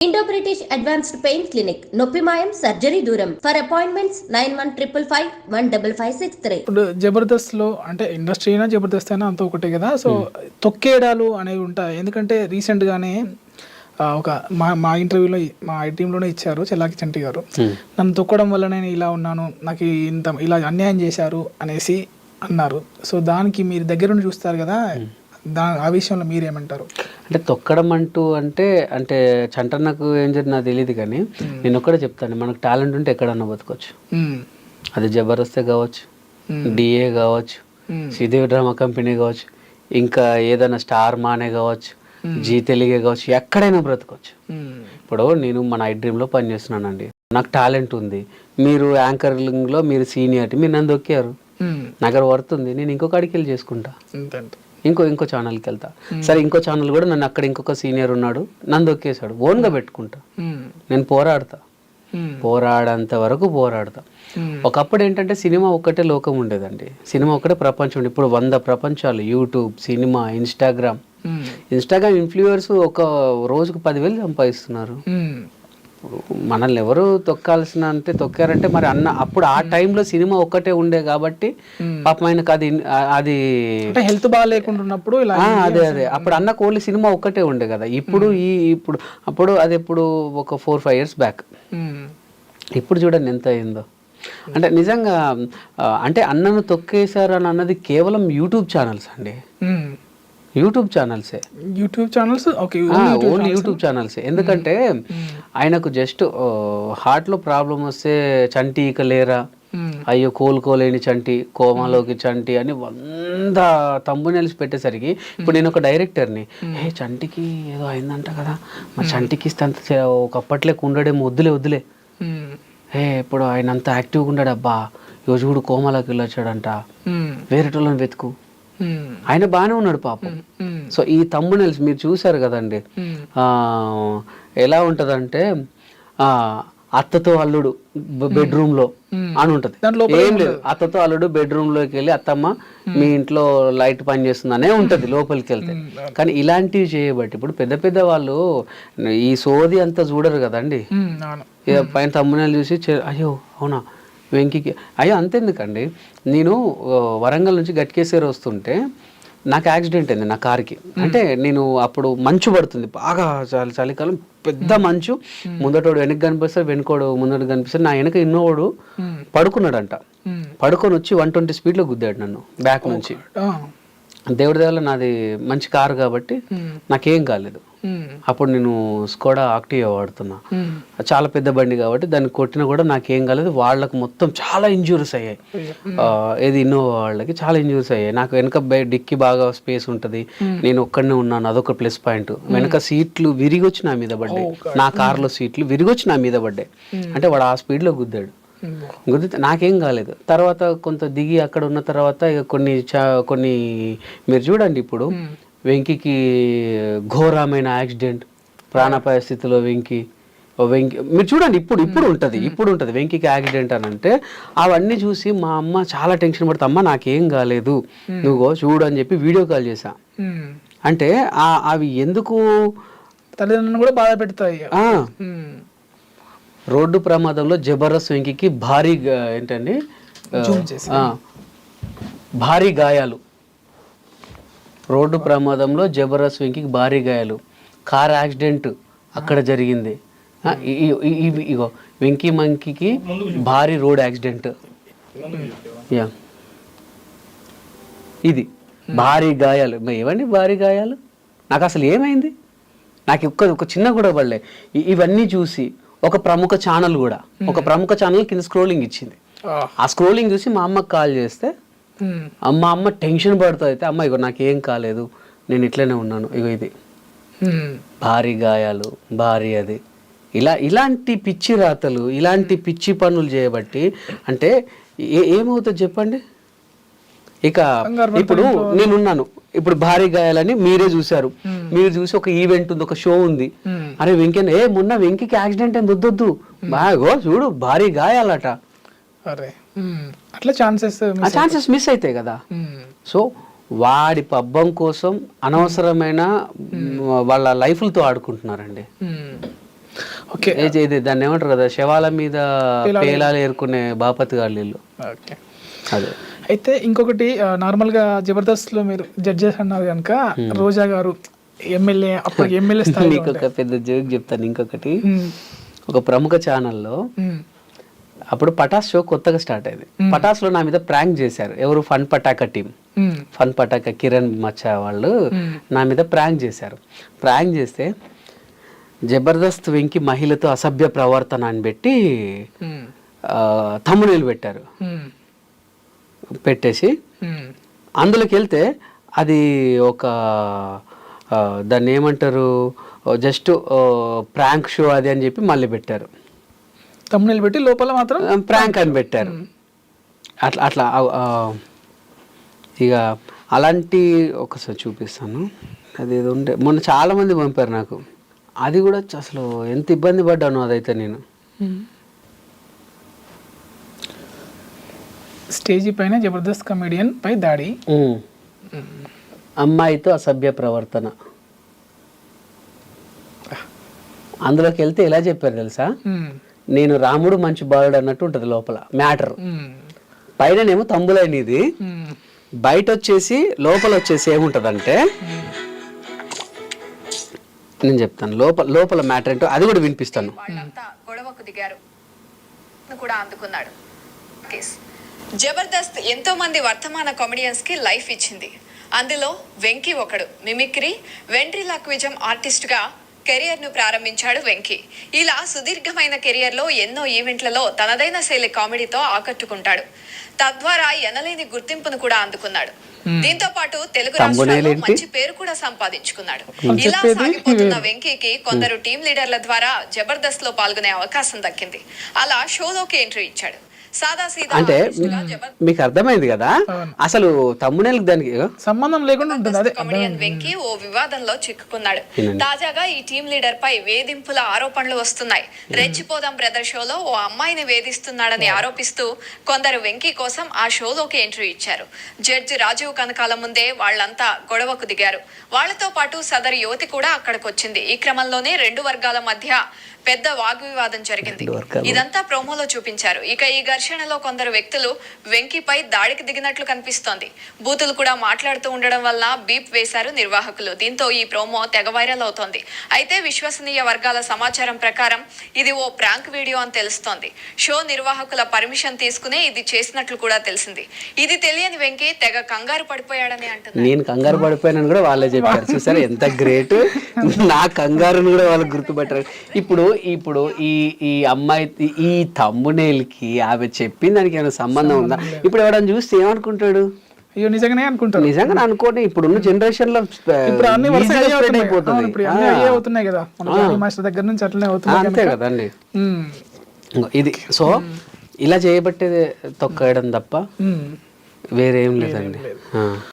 Indo British advanced pain clinic నొప్పి మాయం surgery దూరం ఫర్ అపాయింట్మెంట్స్ 9155515563. ఇప్పుడు జబర్దస్త్ లో అంటే ఇండస్ట్రీ అయినా జబర్దస్త్ అయినా అంత ఒకటే కదా. సో తొక్కేయడాలు అనేవి ఉంటాయి. ఎందుకంటే రీసెంట్ గానే ఒక మా ఇంటర్వ్యూలో మా టీంలోనే ఇచ్చారు చెల్లాకి చంటి గారు. నన్ను తొక్కడం వల్ల నేను ఇలా ఉన్నాను, నాకు ఇంత ఇలా అన్యాయం చేశారు అనేసి అన్నారు. సో దానికి మీరు దగ్గర నుండి చూస్తారు కదా, ఆ విషయంలో మీరేమంటారు? అంటే తొక్కడం అంటే చంటన్నకు ఏం జరిగింది నాకు తెలియదు, కానీ నేను ఒక్కడే చెప్తాను, మనకు టాలెంట్ ఉంటే ఎక్కడన్నా బతకొచ్చు. అది జబర్దస్తే కావచ్చు, డిఏ కావచ్చు, శ్రీదేవి డ్రామా కంపెనీ కావచ్చు, ఇంకా ఏదైనా స్టార్ మానే కావచ్చు, జీ తెలుగే కావచ్చు, ఎక్కడైనా బ్రతకొచ్చు. ఇప్పుడు నేను మన ఐ డ్రీమ్లో పనిచేస్తున్నానండి, నాకు టాలెంట్ ఉంది, మీరు యాంకరింగ్లో మీరు సీనియారిటీ, మీరు నన్ను దొక్కారు, నాకు వర్త్ ఉంది, నేను ఇంకొక అడికి వెళ్ళి చేసుకుంటా, ఇంకో ఛానల్కి వెళ్తా. సరే ఇంకో ఛానల్ కూడా నన్ను అక్కడ ఇంకొక సీనియర్ ఉన్నాడు, నన్ను దొక్కేశాడు, ఓన్గా పెట్టుకుంటా, నేను పోరాడేంత వరకు పోరాడతా. ఒకప్పుడు ఏంటంటే సినిమా ఒక్కటే లోకం ఉండేదండి, సినిమా ఒక్కటే ప్రపంచం ఉండే. ఇప్పుడు 100 ప్రపంచాలు, యూట్యూబ్, సినిమా, ఇన్స్టాగ్రామ్ ఇన్ఫ్లుయర్స్ ఒక రోజుకు 10,000 సంపాదిస్తున్నారు. మనల్ని ఎవరు తొక్కారంటే మరి అప్పుడు ఆ టైంలో సినిమా ఒక్కటే ఉండే కాబట్టి పాపం ఆయనకు అది హెల్త్ బాగా లేకుంటున్నప్పుడు అదే అప్పుడు అన్నకు ఓన్లీ సినిమా ఒక్కటే ఉండే కదా. అప్పుడు అది ఎప్పుడు ఒక 4-5 years బ్యాక్. ఇప్పుడు చూడండి ఎంత అయిందో. అంటే నిజంగా అంటే అన్నను తొక్కేశారు అని అన్నది కేవలం యూట్యూబ్ ఛానల్స్ అండి, యూట్యూబ్ ఛానల్సే, ఓన్లీ యూట్యూబ్ ఛానల్సే. ఎందుకంటే ఆయనకు జస్ట్ హార్ట్లో ప్రాబ్లం వస్తే చంటి ఇక లేరా, అయ్యో కోలుకోలేని చంటి, కోమాలోకి చంటి అని 100 thumbnails పెట్టేసరికి ఇప్పుడు నేను ఒక డైరెక్టర్ని, చంటికి ఏదో అయిందంట కదా, మరి చంటికి ఇస్తే అంత ఒకప్పట్లేక ఉండడేమో, వద్దులే ఇప్పుడు ఆయన అంత యాక్టివ్గా ఉన్నాడు, అబ్బా ఈరోజు కూడా కోమాలోకి వెళ్ళొచ్చాడంట, వేరేటోళ్ళని వెతుకు, ఆయన బాగానే ఉన్నాడు పాపం. సో ఈ thumbnails మీరు చూసారు కదండి, ఎలా ఉంటదంటే అత్తతో అల్లుడు బెడ్రూమ్ లో అని ఉంటది, ఏం లేదు, అత్తతో అల్లుడు బెడ్రూమ్ లోకి వెళ్ళి అత్తమ్మ మీ ఇంట్లో లైట్ పని చేస్తుందనే ఉంటది లోపలికి వెళ్తే. కానీ ఇలాంటివి చేయబట్టి ఇప్పుడు పెద్ద వాళ్ళు ఈ సోది అంతా చూడరు కదండి, పైన thumbnail చూసి అయ్యో అవునా వెంకీకి అయ్యో అంతెందుకండి. నేను వరంగల్ నుంచి గట్కేశ్వరి వస్తుంటే నాకు యాక్సిడెంట్ అయింది నా కార్కి. అంటే నేను అప్పుడు మంచు పడుతుంది బాగా, చలికాలం, పెద్ద మంచు, ముందటోడు వెనక్కి కనిపిస్తాడు, వెనుకోడు ముందట కనిపిస్తాడు, నా వెనక ఇన్నోడు పడుకున్నాడంట, పడుకొని వచ్చి 120 speed లో గుద్దాడు నన్ను బ్యాక్ నుంచి. దేవుడి దేవల్ల నాది మంచి కారు కాబట్టి నాకేం కాలేదు. అప్పుడు నేను స్కోడా ఆక్టివా వాడుతున్నా, చాలా పెద్ద బండి కాబట్టి దాన్ని కొట్టినా కూడా నాకేం కాలేదు. వాళ్ళకు మొత్తం చాలా ఇంజూరీస్ అయ్యాయి, ఏది ఇన్నోవా వాళ్ళకి చాలా ఇంజూరీస్ అయ్యాయి. నాకు వెనక డిక్కి బాగా స్పేస్ ఉంటుంది, నేను ఒక్కడనే ఉన్నాను, అదొక ప్లస్ పాయింట్. వెనక సీట్లు విరిగొచ్చి నా మీద పడ్డాయి, నా కార్లో సీట్లు విరిగొచ్చి నా మీద పడ్డాయి. అంటే వాడు ఆ స్పీడ్లో గుద్దాడు, గుద్దితే నాకేం కాలేదు. తర్వాత కొంత దిగి అక్కడ ఉన్న తర్వాత ఇక కొన్ని మీరు చూడండి, ఇప్పుడు వెంకీకి ఘోరమైన యాక్సిడెంట్, ప్రాణాపాయ స్థితిలో వెంకీ మీరు చూడండి, ఇప్పుడు ఉంటుంది వెంకీకి యాక్సిడెంట్ అని అంటే అవన్నీ చూసి మా అమ్మ చాలా టెన్షన్ పడుతుంది, అమ్మ నాకేం కాలేదు నువ్వు చూడు అని చెప్పి వీడియో కాల్ చేశా. అంటే అవి ఎందుకు తల్లిదండ్రులను కూడా బాధ పెడతాయి. రోడ్డు ప్రమాదంలో జబర్దస్త్ వెంకీకి భారీ గాయాలు, రోడ్డు ప్రమాదంలో జబర్దస్త్ వెంకీకి భారీ గాయాలు, కార్ యాక్సిడెంట్ అక్కడ జరిగింది. ఇగో వెంకీ మంకీకి భారీ రోడ్ యాక్సిడెంట్, ఇది భారీ గాయాలు. ఏమండి భారీ గాయాలు, నాకు అసలు ఏమైంది, నాకు ఒక చిన్న కూడా పడలే. ఇవన్నీ చూసి ఒక ప్రముఖ ఛానల్ కింద స్క్రోలింగ్ ఇచ్చింది. ఆ స్క్రోలింగ్ చూసి మా అమ్మకి కాల్ చేస్తే మా అమ్మ టెన్షన్ పడుతూ అయితే, అమ్మ ఇగో నాకేం కాలేదు, నేను ఇట్లనే ఉన్నాను, ఇగో ఇది భారీ గాయాలు, భారీ అది, ఇలాంటి పిచ్చి రాతలు, ఇలాంటి పిచ్చి పనులు చేయబట్టి అంటే ఏమవుతుంది చెప్పండి. ఇక ఇప్పుడు నేనున్నాను, ఇప్పుడు భారీ గాయాలని మీరే చూసారు, మీరు చూసి ఒక ఈవెంట్ ఉంది, ఒక షో ఉంది, అరే వెంకీ మొన్న వెంకీకి యాక్సిడెంట్ అని వద్దొద్దు, బాగో చూడు భారీ గాయాలట, అట్లా ఛాన్సెస్ మిస్ అవుతాయి కదా. సో వాడి పబ్బం కోసం అనవసరమైన వాళ్ళ లైఫ్లతో ఆడుకుంటున్నారండి. ఓకే ఇది దాన్ని ఏమంటారు కదా, శవాల మీద పేలాలు ఏరుకునే బాపత్ గాళ్ళు వీళ్ళు. ఓకే. అదే అయితే ఇంకొకటి నార్మల్గా జబర్దస్త్లో మీరు జడ్జెస్ అన్నారు కనుక రోజా గారు ఎమ్మెల్యే, అప్పుడు ఎమ్మెల్యే స్థాయి. మీకు ఒక పెద్ద జోక్ చెప్తాను. ఇంకొకటి, ఒక ప్రముఖ ఛానల్లో అప్పుడు పటాస్ షో కొత్తగా స్టార్ట్ అయింది. పటాస్లో నా మీద ప్రాంక్ చేశారు. ఎవరు? Fun Pataka team. Fun Pataka Kiran మచ్చా వాళ్ళు నా మీద ప్రాంక్ చేశారు. ప్రాంక్ చేస్తే జబర్దస్త్ వెంకి మహిళతో అసభ్య ప్రవర్తన అని పెట్టి థంబ్నెయిల్ పెట్టారు. పెట్టేసి అందులోకి వెళ్తే అది ఒక దాన్ని ఏమంటారు, జస్ట్ ప్రాంక్ షో అది అని చెప్పి మళ్ళీ పెట్టారు. తమ్ముళ్ళు పెట్టి లోపల మాత్రం ప్రాంక్ అని పెట్టారు. అట్లా అట్లా ఇక అలాంటి ఒకసారి చూపిస్తాను. అది ఏదో ఉండే మొన్న చాలా మంది పంపారు నాకు. అది కూడా అసలు ఎంత ఇబ్బంది పడ్డాను అదైతే నేను. స్టేజీ పైన జబర్దస్త్ కమెడియన్ పై దాడి, అమ్మాయితో అసభ్య ప్రవర్తన. అందులోకి వెళ్తే ఎలా చెప్పారు తెలుసా, నేను రాముడు మంచి బాలుడు అన్నట్టు ఉంటుంది లోపల మ్యాటర్. పైననేమో తంబులైనది, బయట వచ్చేసి లోపల వచ్చేసి ఏముంటదంటే నేను చెప్తాను లోపల మ్యాటర్ ఏంటో అది కూడా వినిపిస్తాను. గొడవకు దిగారు కూడా అందుకున్నాడు. జబర్దస్త్ ఎంతో మంది వర్తమాన కామెడియన్స్ కి లైఫ్ ఇచ్చింది. అందులో వెంకీ ఒకడు. మిమిక్రీ, వెంట్రిలాక్విజం ఆర్టిస్ట్ గా కెరియర్ ను ప్రారంభించాడు వెంకీ. ఇలా సుదీర్ఘమైన కెరియర్ లో ఎన్నో ఈవెంట్లలో తనదైన శైలి కామెడీతో ఆకట్టుకుంటాడు. తద్వారా ఎనలేని గుర్తింపును కూడా అందుకున్నాడు. దీంతో పాటు తెలుగు రాష్ట్రాల్లో మంచి పేరు కూడా సంపాదించుకున్నాడు. ఇలా సాగిపోతున్న వెంకీకి కొందరు టీం లీడర్ల ద్వారా జబర్దస్త్ లో పాల్గొనే అవకాశం దక్కింది. అలా షోలోకి ఎంట్రీ ఇచ్చాడు. అంటే మీకు అర్థమైంది కదా, అసలు తమ్మునేలకు దానికి సంబంధం లేకుండా ఉంటుంది. కమెడియన్ వెంకీ ఓ వివాదంలో చిక్కుకున్నాడు. తాజాగా ఈ టీం లీడర్ పై వేధింపుల ఆరోపణలు వస్తున్నాయి. రెచ్చిపోదాం బ్రదర్ షోలో ఓ అమ్మాయిని వేధిస్తున్నాడని ఆరోపిస్తూ కొందరు వెంకీ కోసం ఆ షోలోకి ఎంట్రీ ఇచ్చారు. జడ్జి రాజీవ్ కనకాల ముందే వాళ్లంతా గొడవకు దిగారు. వాళ్లతో పాటు సదరు యువతి కూడా అక్కడికి వచ్చింది. ఈ క్రమంలోనే రెండు వర్గాల మధ్య పెద్ద వాగ్వివాదం జరిగింది. ఇదంతా ప్రోమోలో చూపించారు. ఇక ఈ ఘర్షణలో కొందరు వ్యక్తులు వెంకీపై దాడికి దిగినట్లు కనిపిస్తోంది. బూతులు కూడా మాట్లాడుతూ ఉండడం వల్ల బీప్ వేశారు నిర్వాహకులు. దీంతో ఈ ప్రోమో తెగ వైరల్ అవుతోంది. అయితే విశ్వసనీయ వర్గాల సమాచారం ప్రకారం ఇది ఓ ప్రాంక్ వీడియో అని తెలుస్తోంది. షో నిర్వాహకుల పర్మిషన్ తీసుకునే ఇది చేసినట్లు కూడా తెలిసింది. ఇది తెలియని వెంకీ తెగ కంగారు పడిపోయాడని అంటున్నారు. నేను కంగారు పడిపోయానని కూడా వాళ్ళే చెప్పారు. చూసారు ఎంత గ్రేట్. నా కంగారును కూడా వాళ్ళు గుర్తుపట్టారు. ఇప్పుడు ఈ అమ్మాయి ఈ థంబ్నెయిల్కి ఆమె చెప్పింది దానికి ఏమైనా సంబంధం ఉందా? ఇప్పుడు ఎవడని చూస్తే ఏమనుకుంటాడు? అయ్యో నిజంగానే అనుకుంటారు. నిజంగా అనుకోండి. ఇప్పుడున్న జనరేషన్ లో అవుతున్నాయి కదా, మాస్టర్ దగ్గర నుంచి అట్లనే అవుతుంది. అంతే కదండి. ఇది సో ఇలా చేయబట్టే తొక్కడం తప్ప వేరేం లేదండి.